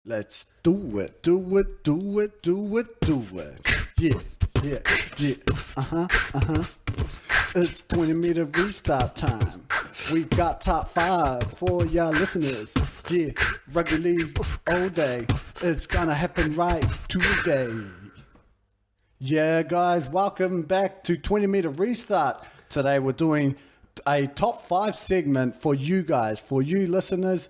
Let's do it, do it, do it, do it, do it. Yeah. It's 20-meter restart time. We got top 5 for y'all listeners. Yeah, rugby league all day. It's gonna happen right today. Yeah, guys, welcome back to 20-meter restart. Today we're doing a top 5 segment for you guys, for you listeners,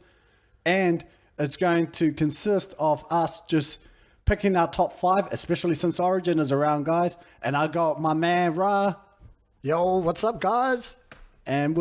and it's going to consist of us just picking our top 5, especially since Origin is around, guys. And I got my man Ra, Yo, what's up, guys? and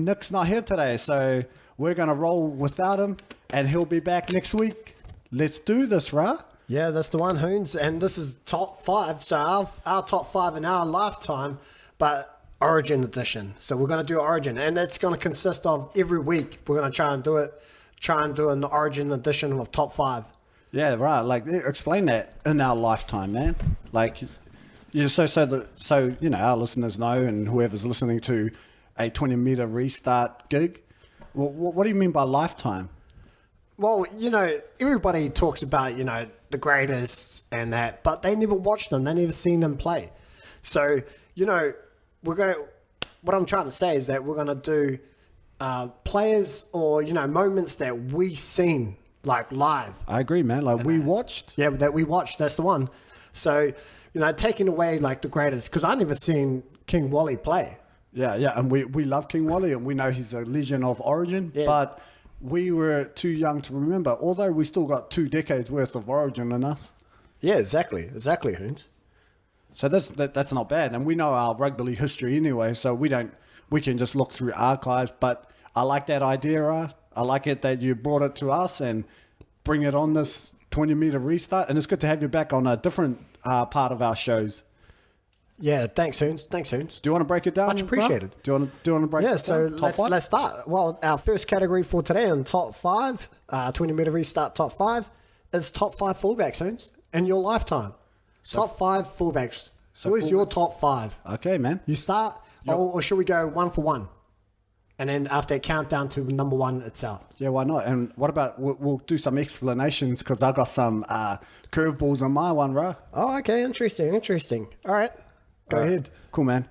Nick's not here today, so we're gonna roll without him, and he'll be back next week. Let's do this, Ra. Yeah, that's the one, Hoons. And this is top 5. So our top 5 in our lifetime, but Origin edition. So we're going to do Origin. And it's going to consist of every week. We're going to try and do an Origin edition of top 5. Yeah, right. Like, explain that in our lifetime, man. Like, yeah, so you know, our listeners know, and whoever's listening to a 20-meter restart gig. Well, what do you mean by lifetime? Well, you know, everybody talks about, you know, the greatest and that, but they never watched them. They never seen them play. So, you know, what I'm trying to say is that we're going to do players or, you know, moments that we seen like live. I agree, man. Like, we watched. Yeah, that we watched. That's the one. So, you know, taking away like the greatest, because I never seen King Wally play. Yeah, and we love King Wally, and we know he's a legend of Origin, Yeah. but we were too young to remember, although we still got 2 decades worth of Origin in us. Yeah, exactly, Hoons. So that's not bad, and we know our rugby league history anyway, so we can just look through archives. But I like that idea. I like it that you brought it to us and bring it on this 20-meter restart, and it's good to have you back on a different part of our shows. Yeah, thanks, Hoons. Do you want to break it down? Much appreciated. Rob? Do you want to break Yeah, it so down? Top 5? let's start. Well, our first category for today in top 5, 20-meter restart top 5, is top 5 fullbacks, Hoons, in your lifetime. Top 5 fullbacks. Who is your top 5? Okay, man. You start, or should we go one for one? And then after count down to number 1 itself. Yeah, why not? And what about, we'll do some explanations, because I got some curveballs on my one, bro. Oh, okay, interesting. All right, go ahead. Cool, man.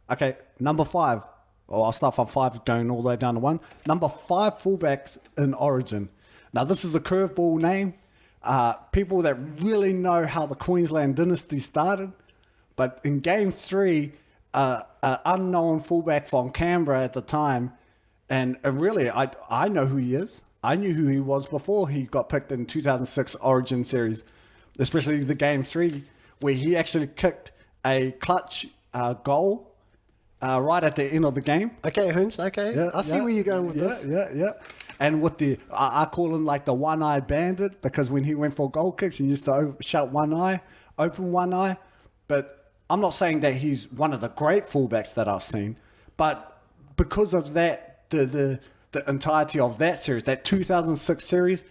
Okay, number 5. I'll start from 5 going all the way down to 1. Number 5 fullbacks in Origin. Now, this is a curveball name. People that really know how the Queensland dynasty started. But in Game 3, an unknown fullback from Canberra at the time, and really, I know who he is. I knew who he was before he got picked in 2006 Origin Series, especially the Game 3, where he actually kicked a clutch goal right at the end of the game. Okay, Hoons, okay. Yeah, I see where you're going with this. Yeah. And with I call him like the one-eyed bandit, because when he went for goal kicks, he used to shut one eye, open one eye. But I'm not saying that he's one of the great fullbacks that I've seen, but because of that, the entirety of that series, that 2006 series,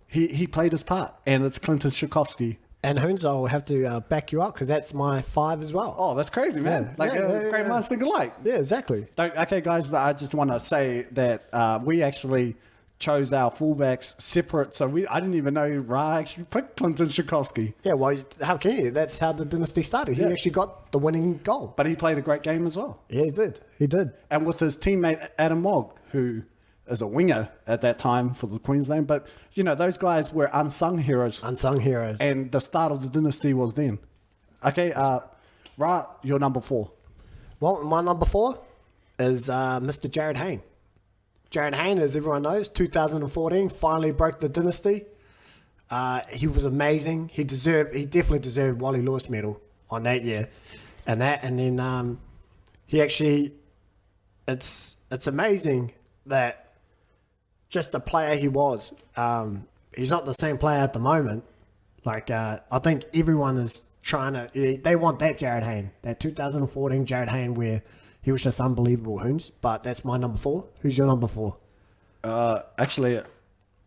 he played his part, and it's Clinton Szykovsky. And Hoons, I'll have to back you up because that's my 5 as well. Oh, that's crazy, man. Great minds think alike. Yeah, exactly. Okay, guys, I just want to say that we actually chose our fullbacks separate, so I didn't even know Ra actually picked Clinton Szykovsky. Yeah, well, how can you? That's how the dynasty started. He actually got the winning goal. But he played a great game as well. Yeah, he did. And with his teammate Adam Mogg, who is a winger at that time for the Queensland. But, you know, those guys were unsung heroes. And the start of the dynasty was then. Okay, Ra, you're number 4. Well, my number 4 is Mr. Jared Hayne. Jared Hayne, as everyone knows, 2014, finally broke the dynasty. He was amazing. He definitely deserved Wally Lewis medal on that year. And then he actually, it's amazing that just the player he was. He's not the same player at the moment. Like, I think everyone is trying to, they want that Jared Hayne, that 2014 Jared Hayne where he was just unbelievable, Hoons. But that's my number 4. Who's your number 4? Actually,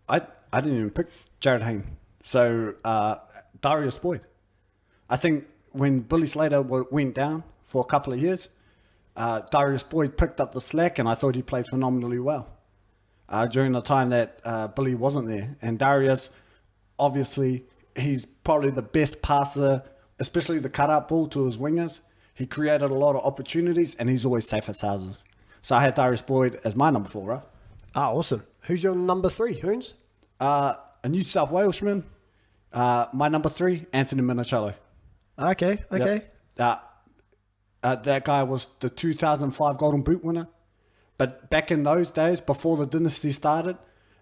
I didn't even pick Jared Hayne. So, Darius Boyd. I think when Billy Slater went down for a couple of years, Darius Boyd picked up the slack, and I thought he played phenomenally well during the time that Billy wasn't there. And Darius obviously, he's probably the best passer, especially the cut-out ball to his wingers. He created a lot of opportunities, and he's always safe as houses. So I had Darius Boyd as my number 4, right? Ah, awesome. Who's your number 3, Hoons? A New South Walesman. My number 3, Anthony Minicello. Okay. Yep. That guy was the 2005 Golden Boot winner. But back in those days, before the dynasty started,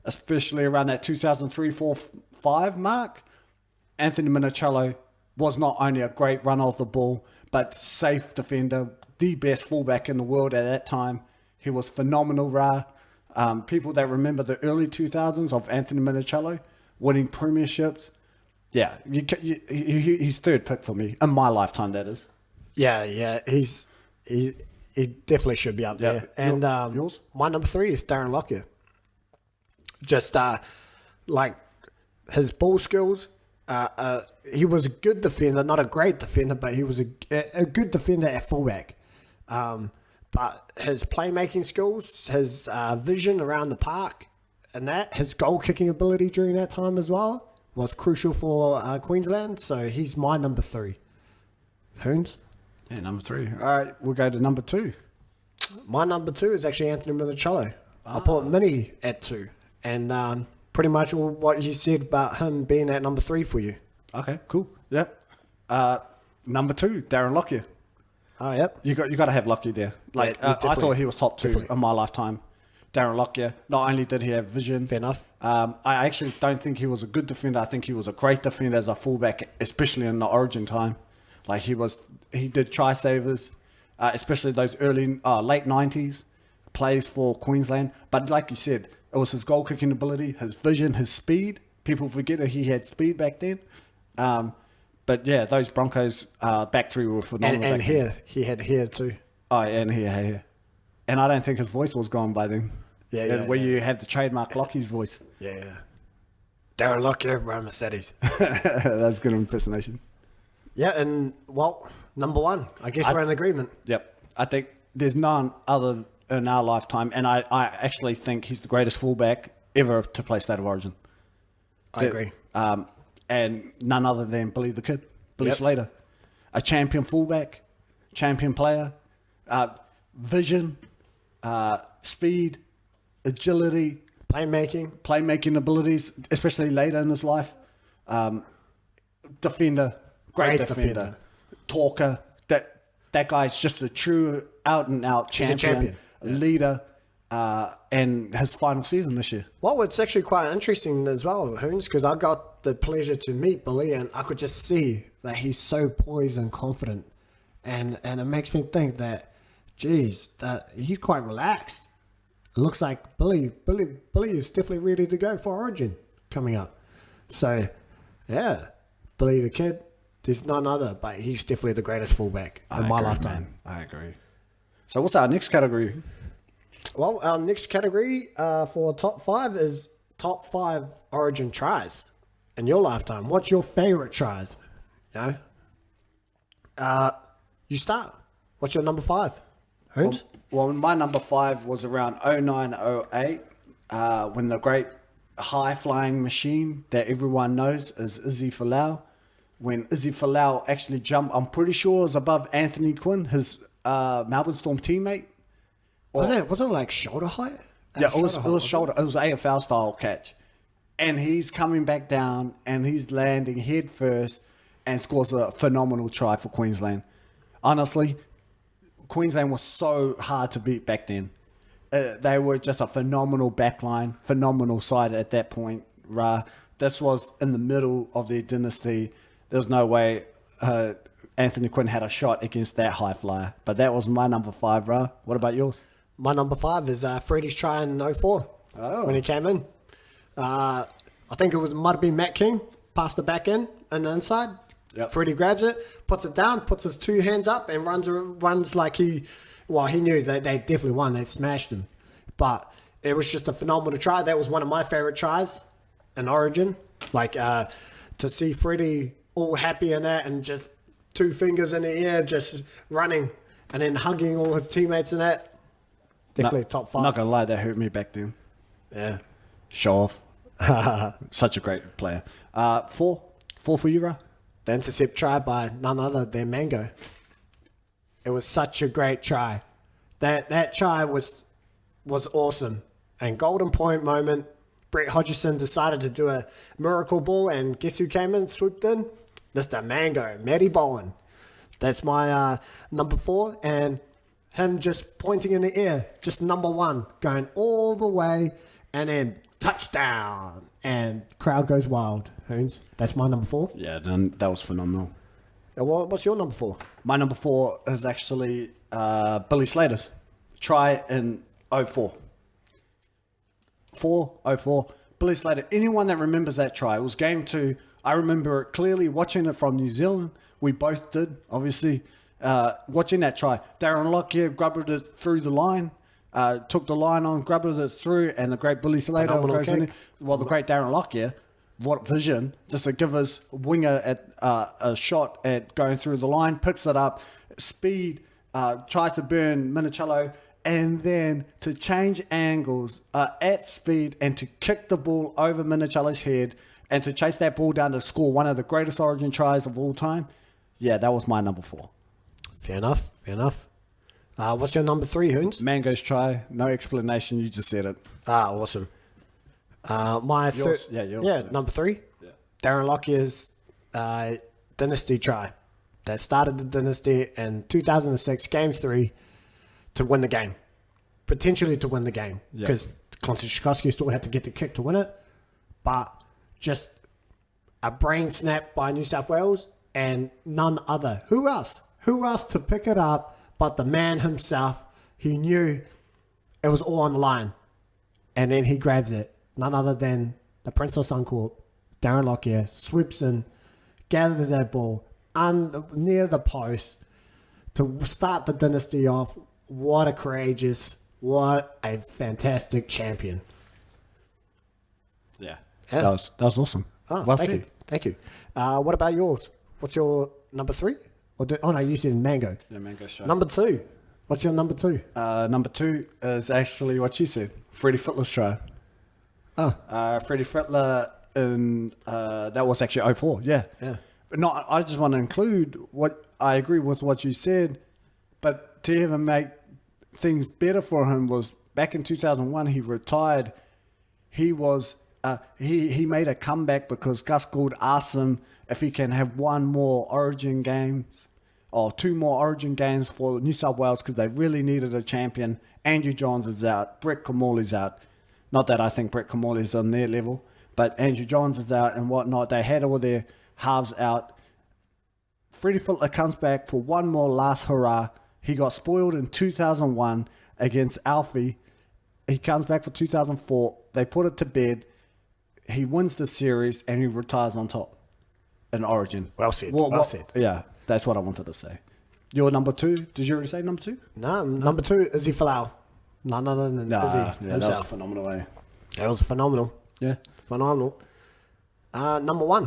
especially around that 2003, 4, 5 mark, Anthony Minicello was not only a great runner of the ball, but safe defender, the best fullback in the world at that time. He was phenomenal, Ra. People that remember the early 2000s of Anthony Minicello winning premierships, yeah, he's third pick for me, in my lifetime, that is. Yeah, he definitely should be up there. And yours? My number 3 is Darren Lockyer. Just like his ball skills, he was a good defender, not a great defender, but he was a good defender at fullback. But his playmaking skills, his vision around the park, and his goal kicking ability during that time as well was crucial for Queensland. So he's my number 3. Hoons? Yeah, number 3. All right, we'll go to number 2. My number 2 is actually Anthony Minicello. I put Mini at 2. And pretty much all what you said about him being at number 3 for you. Okay, cool. Yep. Number 2, Darren Lockyer. Oh, yep. You got to have Lockyer there. Like Yeah, I thought he was top 2 definitely. in my lifetime. Darren Lockyer. Not only did he have vision, Fair enough. I actually don't think he was a good defender. I think he was a great defender as a fullback, especially in the Origin time. Like he did try savers, especially those late 90s plays for Queensland. But like you said, it was his goal kicking ability, his vision, his speed. People forget that he had speed back then. But yeah, those Broncos back 3 were phenomenal. And back then. here, he had hair too. Oh, and here. And I don't think his voice was gone by then. Yeah, Where you have the trademark Lockie's voice. Yeah. Darren Lockyer, Roma Cities. That's good impersonation. Yeah, and, well, number 1. I guess we're in agreement. Yep. I think there's none other in our lifetime, and I actually think he's the greatest fullback ever to play State of Origin. I agree. And none other than Billy the Kid, Billy Yep. Slater. A champion fullback, champion player, vision, speed, agility, playmaking abilities, especially later in his life. Defender, great defender. Talker. That guy's just a true out-and-out champion. Leader, and his final season this year. Well, it's actually quite interesting as well, Hoons, because I got the pleasure to meet Billy, and I could just see that he's so poised and confident, and it makes me think that, geez, that he's quite relaxed. It looks like Billy is definitely ready to go for Origin coming up. So, yeah, Billy the Kid, there's none other, but he's definitely the greatest fullback in my lifetime. Man. I agree. So what's our next category? Well, our next category for top 5 is top 5 Origin tries in your lifetime. What's your favorite tries? You know? You start. What's your number 5? Hoons? Well, my number 5 was around 0908 when the great high-flying machine that everyone knows is Izzy Folau. When Izzy Folau actually jumped, I'm pretty sure it was above Anthony Quinn, his Melbourne Storm teammate. Wasn't it like shoulder height? Yeah, it was shoulder. It was AFL style catch, and he's coming back down and he's landing head first and scores a phenomenal try for Queensland. Honestly, Queensland was so hard to beat back then. They were just a phenomenal backline, phenomenal side at that point. This was in the middle of their dynasty. There was no way Anthony Quinn had a shot against that high flyer. But that was my number 5, Ra. What about yours? My number 5 is Freddie's try in 04 when he came in. I think it might have been Matt King, passed it back in the inside. Yep. Freddie grabs it, puts it down, puts his 2 hands up, and runs like he knew that they definitely won. They smashed him. But it was just a phenomenal try. That was one of my favorite tries in Origin. Like, to see Freddie all happy in that and just 2 fingers in the air, just running and then hugging all his teammates in that. Definitely top 5. Not gonna lie, that hurt me back then. Yeah. Show off. Such a great player. Four for you, bro. The intercept try by none other than Mango. It was such a great try. That try was awesome. And golden point moment, Brett Hodgson decided to do a miracle ball, and guess who came in, swooped in? Mr. Mango, Matty Bowen. That's my number 4, and him just pointing in the air, just number 1, going all the way, and then touchdown, and crowd goes wild. Hoons, that's my number 4. Yeah, then that was phenomenal. What's your number 4? My number 4 is actually Billy Slater's try in 04. 04. Billy Slater. Anyone that remembers that try, it was game 2. I remember it clearly, watching it from New Zealand. We both did, obviously. Watching that try. Darren Lockyer grabbed it through the line, took the line on, grabbed it through, and the great Billy Slater goes in there. Well, the great Darren Lockyer, what vision, just to give his winger at a shot at going through the line, picks it up, speed, tries to burn Minicello, and then to change angles at speed and to kick the ball over Minicello's head and to chase that ball down to score one of the greatest Origin tries of all time. Yeah, that was my number 4. Fair enough. What's your number 3, Hoons? Mango's try, no explanation, you just said it. Awesome. My Yours? third, number 3. Yeah. Darren Lockyer's dynasty try that started the dynasty in 2006, game 3, to win the game, potentially to win the game, because Konchakowski still had to get the kick to win it, but just a brain snap by New South Wales, and none other. Who else to pick it up but the man himself? He knew it was all on the line, and then he grabs it. None other than the Prince of Suncorp, Darren Lockyer, swoops in, gathers that ball near the post to start the dynasty off. What a courageous, what a fantastic champion. Yeah. That was awesome. Oh, thank you. What about yours? What's your number 3? No, you said Mango. Yeah, Mango's try. Number 2. What's your number 2? Number 2 is actually what you said, Freddie Fittler's try. Freddie Fittler in that was actually 04. Yeah. But no, I just want to include what I agree with what you said, but to even make things better for him was back in 2001 he retired. He was he made a comeback because Gus Gould asked him if he can have one more Origin games or 2 more Origin games for New South Wales because they really needed a champion. Andrew Johns is out, Brett Kamali's out. Not that I think Brett Kamali's on their level, but Andrew Johns is out and whatnot. They had all their halves out. Freddie Fittler comes back for one more last hurrah. He got spoiled in 2001 against Alfie. He comes back for 2004. They put it to bed. He wins the series and he retires on top in Origin. Well said. Well said. Yeah, that's what I wanted to say. Your number 2? Did you already say number 2? No, number 2, Izzy Folau. None other than Izzy Yeah, himself. that was phenomenal. Eh? That was phenomenal. Yeah. Phenomenal. Number 1.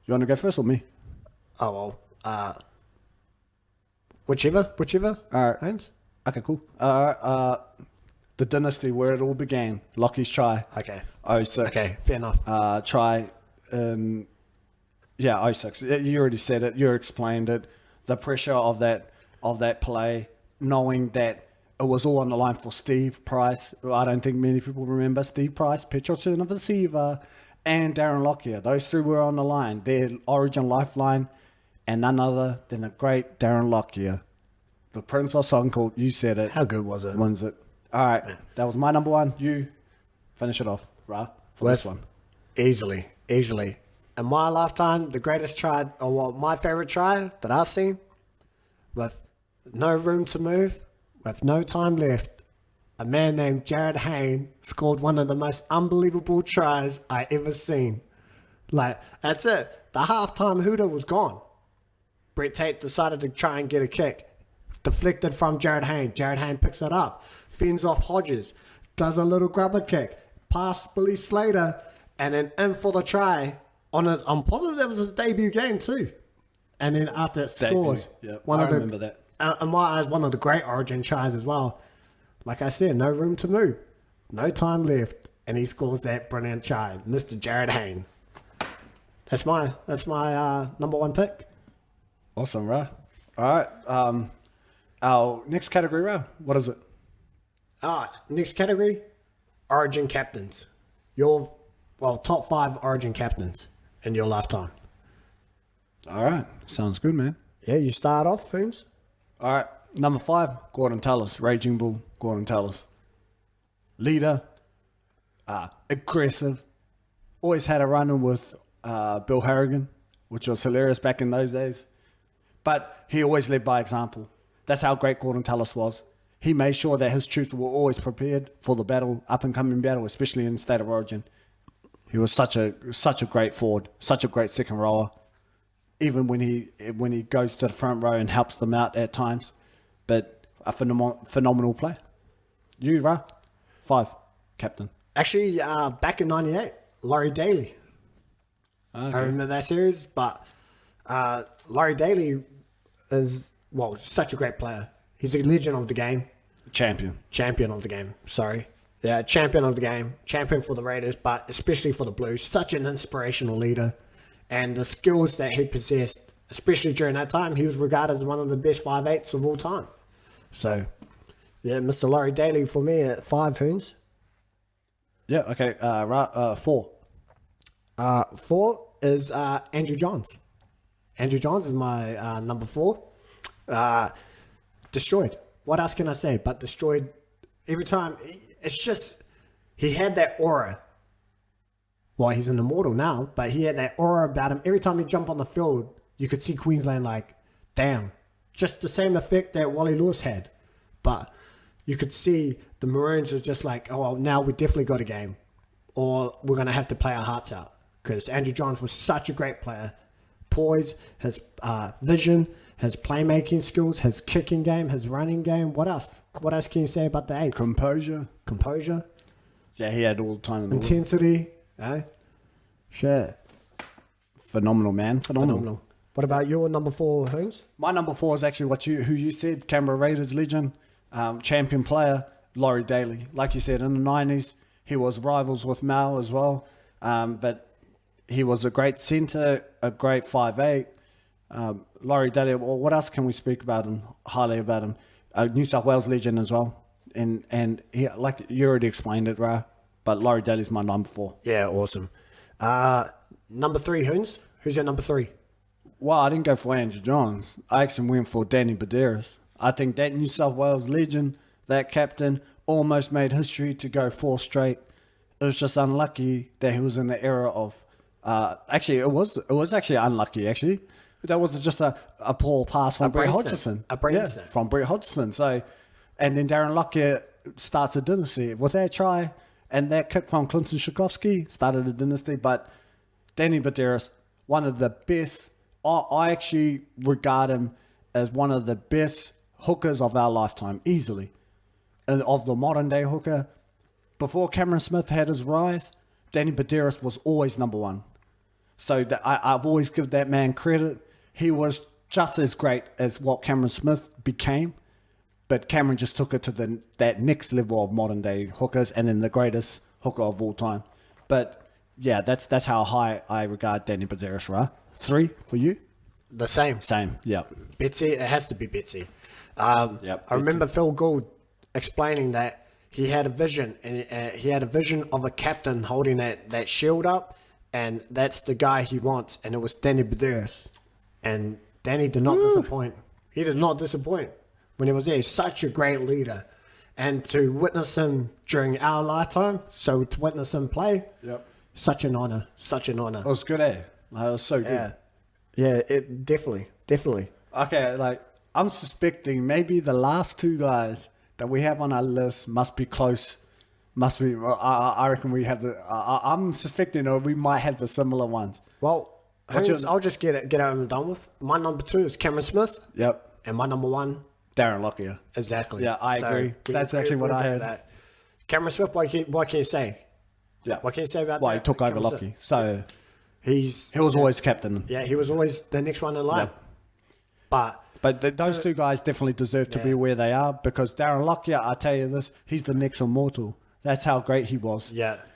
You want to go first or me? Oh, well. Whichever. All right. Haynes? Okay, cool. The dynasty where it all began. Lockie's try. Okay. 06. Okay, fair enough. Try in 06. You already said it. You explained it. The pressure of that play, knowing that it was all on the line for Steve Price. I don't think many people remember Steve Price, pitch receiver, and Darren Lockyer. Those 3 were on the line. Their Origin lifeline, and none other than the great Darren Lockyer. The Prince of Suncorp, you said it. How good was it? Wins it. All right, that was my number 1. You finish it off, right? For this one. Easily. In my lifetime, the greatest try, or my favorite try that I've seen, with no room to move, with no time left, a man named Jared Hayne scored one of the most unbelievable tries I ever seen. Like, that's it. The halftime hooter was gone. Brett Tate decided to try and get a kick. Deflected from Jared Hayne. Jared Hayne picks it up. Fends off Hodges. Does a little grubber kick. Past Billy Slater. And then in for the try. I'm positive that was his debut game too. And then after it scores. Yeah, I remember that. In my eyes, one of the great Origin tries as well. Like I said, no room to move. No time left. and he scores that brilliant try, Mr. Jared Hayne. That's my number one pick. Awesome, Ra. All right. Our next category, Ra. What is it? Next category, Origin captains. Top 5 Origin captains in your lifetime. All right. Sounds good, man. Yeah, you start off, Fooms. All right. Number 5, Gordon Tallis. Raging Bull, Gordon Tallis. Leader. Aggressive. Always had a run-in with Bill Harrigan, which was hilarious back in those days. But he always led by example. That's how great Gordon Tallis was. He made sure that his troops were always prepared for the battle, up-and-coming battle, especially in the State of Origin. He was such a great forward, such a great second rower. Even when he goes to the front row and helps them out at times. But a phenomenal play. You, Ra? 5, captain. Actually, back in 98, Laurie Daly. Okay. I remember that series, but Laurie Daly is, such a great player. He's a legend of the game. Champion of the game, sorry. Yeah, champion of the game. Champion for the Raiders, but especially for the Blues. Such an inspirational leader. And the skills that he possessed, especially during that time, he was regarded as one of the best 5'8" of all time. So, yeah, Mr. Laurie Daly for me at 5, Hoons. Yeah, okay. 4. 4 is Andrew Johns. Andrew Johns is my number 4. Destroyed. What else can I say? But destroyed every time. It's just, he had that aura. Well, he's an immortal now, but he had that aura about him. Every time he jumped on the field, you could see Queensland like, damn. Just the same effect that Wally Lewis had. But you could see the Maroons are just like, oh, well, now we definitely got a game. Or we're going to have to play our hearts out. Because Andrew Johns was such a great player. Poise, his vision, his playmaking skills, his kicking game, his running game. What else? What else can you say about the 8? Composure. Yeah, he had all the time in the world. Intensity. Eh? Sure. Phenomenal, man. Phenomenal. What about your number 4, Holmes? My number 4 is actually who you said, Canberra Raiders legend, champion player, Laurie Daly. Like you said, in the 90s, he was rivals with Mal as well. But he was a great centre, a great 5'8". Laurie Daly, well, what else can we speak about him, highly about him? New South Wales legend as well. And he, like you already explained it, Ra, but Laurie Daly's my number 4. Yeah, awesome. Number 3, Hoons. Who's your number 3? Well, I didn't go for Andrew Johns. I actually went for Danny Baderas. I think that New South Wales legend, that captain, almost made history to go 4 straight. It was just unlucky that he was in the era of... actually, it was actually unlucky, actually. That was just a poor pass from Brett Hodgson. From Brett Hodgson. So, and then Darren Lockyer starts a dynasty. With that try and that kick from Clinton Shukovsky, started a dynasty. But Danny Baderas, one of the best... I actually regard him as one of the best hookers of our lifetime, easily. And of the modern day hooker, before Cameron Smith had his rise, Danny Baderas was always number 1. So I've always given that man credit. He was just as great as what Cameron Smith became, but Cameron just took it to that next level of modern day hookers, and then the greatest hooker of all time. But yeah, that's how high I regard Danny Baderas, right? 3 for you? The same. Yeah. Betsy, it has to be Betsy. Yep, I remember Phil Gould explaining that he had a vision, and he had a vision of a captain holding that shield up, and that's the guy he wants, and it was Danny Baderas. And Danny did not disappoint. He did not disappoint when he was there. He's such a great leader. And to witness him during our lifetime, so to witness him play, such an honor. It was good, eh? It was so good. Yeah, it definitely. Okay, like, I'm suspecting maybe the last 2 guys that we have on our list must be close. I reckon we have I'm suspecting we might have the similar ones. Well, I'll just get out and done with. My number 2 is Cameron Smith. Yep. And my number 1, Darren Lockyer. Exactly. Yeah, I agree. That's actually what I had. Cameron Smith, what can you say? Yeah. What can you say about that? Well, he took over Lockyer. So he was always captain. Yeah, he was always the next one in line. Yeah. But those 2 guys definitely deserve to be where they are, because Darren Lockyer, I tell you this, he's the next immortal. That's how great he was. Yeah.